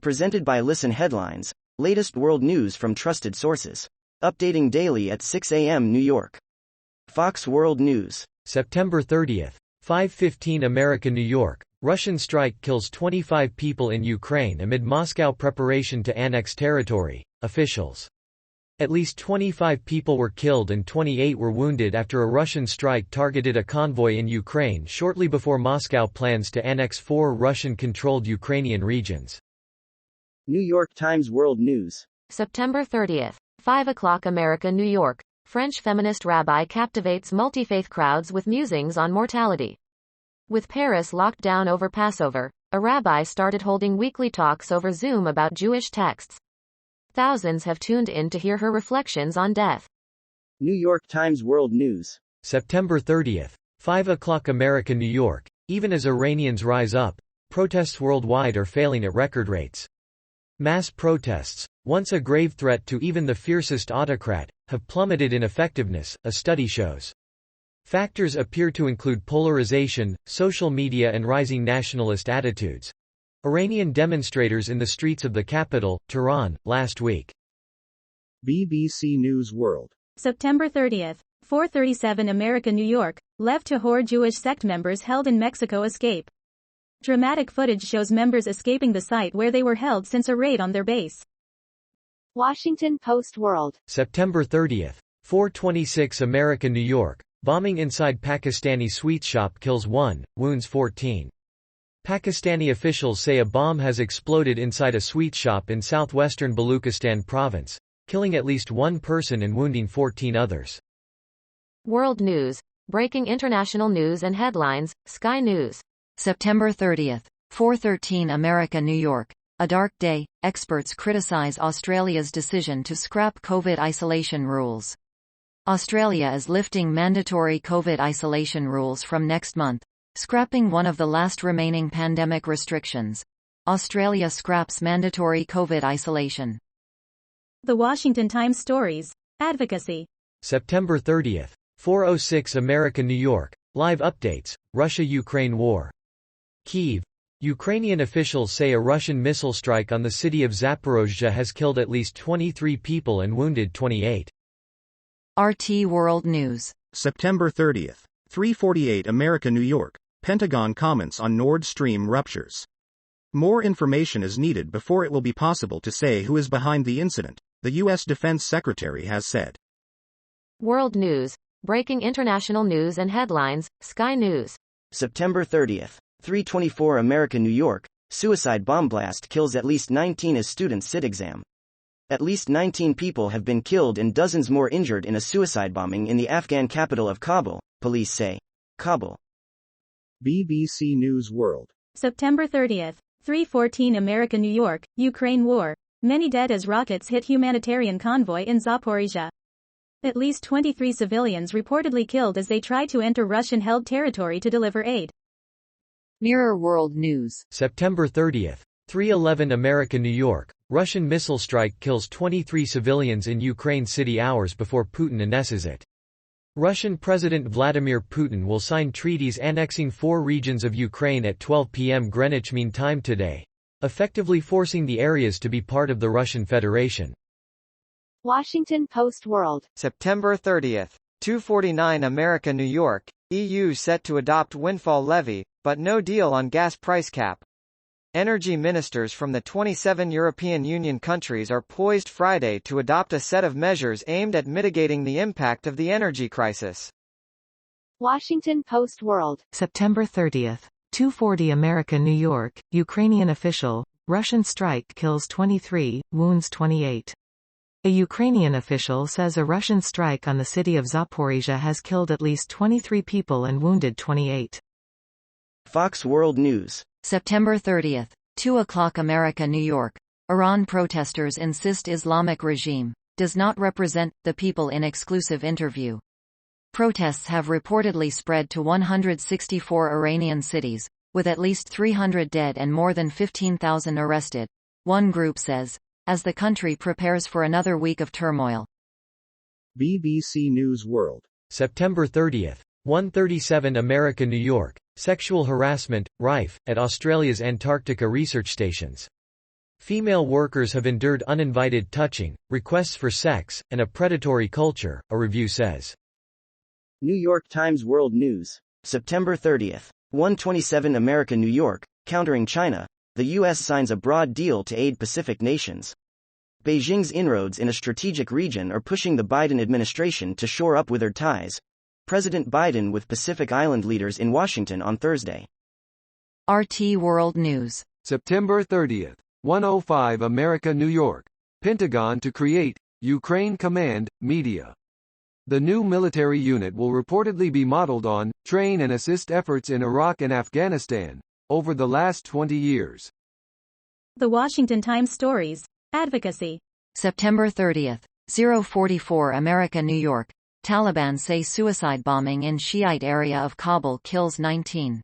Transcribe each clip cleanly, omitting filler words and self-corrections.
Presented by Listen Headlines, latest world news from trusted sources. Updating daily at 6 a.m. New York. Fox World News. September 30th. 5:15 America, New York. Russian strike kills 25 people in Ukraine amid Moscow preparation to annex territory, officials. At least 25 people were killed and 28 were wounded after a Russian strike targeted a convoy in Ukraine shortly before Moscow plans to annex 4 Russian-controlled Ukrainian regions. New York Times World News. September 30th. 5 o'clock America, New York. French feminist rabbi captivates multifaith crowds with musings on mortality. With Paris locked down over Passover, a rabbi started holding weekly talks over Zoom about Jewish texts. Thousands have tuned in to hear her reflections on death. New York Times World News. September 30th. 5 o'clock America, New York. Even as Iranians rise up, protests worldwide are failing at record rates. Mass protests, once a grave threat to even the fiercest autocrat, have plummeted in effectiveness, a study shows. Factors appear to include polarization, social media and rising nationalist attitudes. Iranian demonstrators in the streets of the capital, Tehran, last week. BBC News World. September 30th. 4:37 America, New York. Lev Tahor Jewish sect members held in Mexico escape. Dramatic footage shows members escaping the site where they were held since a raid on their base. Washington Post World. September 30th. 4:26 America, New York. Bombing inside Pakistani sweet shop kills 1, wounds 14. Pakistani officials say a bomb has exploded inside a sweet shop in southwestern Baluchistan province, killing at least 1 person and wounding 14 others. World News. Breaking international news and headlines, Sky News. September 30th. 4:13 America, New York. A dark day, experts criticize Australia's decision to scrap COVID isolation rules. Australia is lifting mandatory COVID isolation rules from next month, scrapping one of the last remaining pandemic restrictions. Australia scraps mandatory COVID isolation. The Washington Times stories. Advocacy. September 30th. 4:06 America, New York. Live updates, Russia-Ukraine war. Kyiv. Ukrainian officials say a Russian missile strike on the city of Zaporozhye has killed at least 23 people and wounded 28. RT World News. September 30th. 3:48 America, New York. Pentagon comments on Nord Stream ruptures. More information is needed before it will be possible to say who is behind the incident, the U.S. Defense Secretary has said. World News. Breaking international news and headlines, Sky News. September 30th. 3:24 America, New York. Suicide bomb blast kills at least 19 as students sit exam. At least 19 people have been killed and dozens more injured in a suicide bombing in the Afghan capital of Kabul, police say. Kabul. BBC News World. September 30th. 3:14 America, New York. Ukraine war. Many dead as rockets hit humanitarian convoy in Zaporizhzhia. At least 23 civilians reportedly killed as they tried to enter Russian-held territory to deliver aid. Mirror World News. September 30th. 3:11 America, New York. Russian missile strike kills 23 civilians in Ukraine city hours before Putin announces it. Russian President Vladimir Putin will sign treaties annexing 4 regions of Ukraine at 12 p.m. Greenwich Mean Time today, effectively forcing the areas to be part of the Russian Federation. Washington Post World. September 30th. 2:49 America, New York. EU set to adopt windfall levy, but no deal on gas price cap. Energy ministers from the 27 European Union countries are poised Friday to adopt a set of measures aimed at mitigating the impact of the energy crisis. Washington Post World. September 30th. 2:40 America, New York. Ukrainian official. Russian strike kills 23, wounds 28. A Ukrainian official says a Russian strike on the city of Zaporizhzhia has killed at least 23 people and wounded 28. Fox World News. September 30th. 2 o'clock America, New York. Iran protesters insist Islamic regime does not represent the people in exclusive interview. Protests have reportedly spread to 164 Iranian cities, with at least 300 dead and more than 15,000 arrested, one group says, as the country prepares for another week of turmoil. BBC News World. September 30th. 1:37 America, New York. Sexual harassment, rife, at Australia's Antarctica research stations. Female workers have endured uninvited touching, requests for sex, and a predatory culture, a review says. New York Times World News. September 30. 127 America New York, countering China, the U.S. signs a broad deal to aid Pacific nations. Beijing's inroads in a strategic region are pushing the Biden administration to shore up withered ties. President Biden with Pacific Island leaders in Washington on Thursday. RT World News. September 30. 105 America New York. Pentagon to create Ukraine Command, Media. The new military unit will reportedly be modeled on, train and assist efforts in Iraq and Afghanistan, over the last 20 years. The Washington Times Stories. Advocacy. September 30. 044 America New York. Taliban say suicide bombing in Shiite area of Kabul kills 19.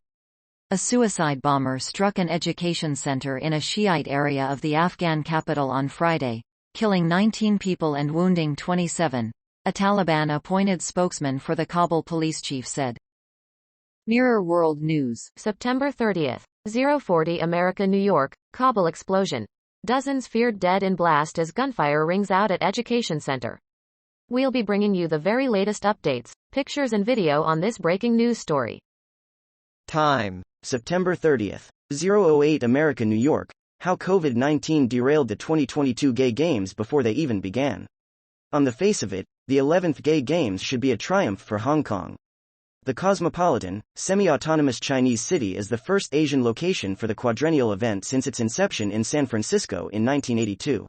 A suicide bomber struck an education center in a Shiite area of the Afghan capital on Friday, killing 19 people and wounding 27, a Taliban-appointed spokesman for the Kabul police chief said. Mirror World News. September 30. 040 America New York, Kabul explosion. Dozens feared dead in blast as gunfire rings out at education center. We'll be bringing you the very latest updates, pictures and video on this breaking news story. Time. September 30. 008 America New York, how COVID-19 derailed the 2022 Gay Games before they even began. On the face of it, the 11th Gay Games should be a triumph for Hong Kong. The cosmopolitan, semi-autonomous Chinese city is the first Asian location for the quadrennial event since its inception in San Francisco in 1982.